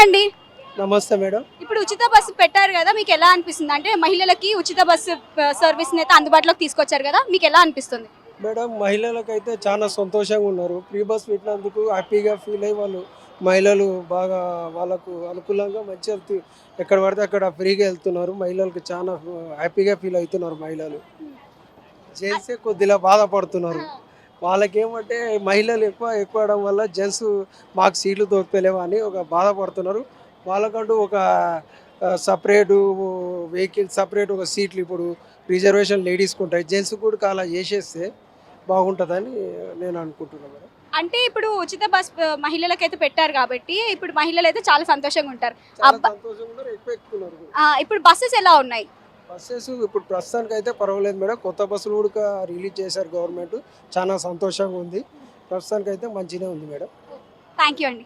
అండి. నమస్తే మేడం. ఇప్పుడు ఉచిత బస్సు పెట్టారు కదా, మీకు ఎలా అనిపిస్తుంది? అంటే మహిళలకి ఉచిత బస్సు సర్వీస్ అయితే అందుబాటులోకి తీసుకొచ్చారు కదా, మీకు ఎలా అనిపిస్తుంది? మేడం మహిళలకైతే చాలా సంతోషంగా ఉన్నారు. ఫ్రీ బస్ పెట్టినందుకు హ్యాపీగా ఫీల్ అయ్యి వాళ్ళు మహిళలు బాగా వాళ్ళకు అనుకూలంగా మంచిగా ఎక్కడ పడితే అక్కడ ఫ్రీగా వెళ్తున్నారు. మహిళలకు చాలా హ్యాపీగా ఫీల్ అవుతున్నారు మహిళలు. జెంట్సే కొద్దిగా బాధపడుతున్నారు. వాళ్ళకేమంటే మహిళలు ఎక్కువడం వల్ల జెంట్స్ మాకు సీట్లు దొరకలేవు అని ఒక బాధపడుతున్నారు. వాళ్ళకంటూ ఒక సపరేటు వెహికల్ సపరేట్ ఒక సీట్లు ఇప్పుడు రిజర్వేషన్ లేడీస్కి ఉంటాయి. జెంట్స్ కూడా అలా చేసేస్తే బాగుంటుందని నేను అనుకుంటున్నాను మేడం. అంటే ఇప్పుడు ఉచిత బస్ మహిళలకైతే పెట్టారు కాబట్టి ఇప్పుడు మహిళలు అయితే చాలా సంతోషంగా ఉంటారు. చాలా సంతోషంగా ఉన్నారు, ఎక్కువ ఎక్కుతున్నారు కూడా. ఇప్పుడు బస్సెస్ ఎలా ఉన్నాయి? బస్సెస్ ఇప్పుడు ప్రస్తుతానికి అయితే పర్వాలేదు మేడం. కొత్త బస్సులు కూడా రిలీజ్ చేశారు గవర్నమెంట్. చాలా సంతోషంగా ఉంది. ప్రస్తుతానికి అయితే మంచిగానే ఉంది మేడం. థ్యాంక్ యూ అండి.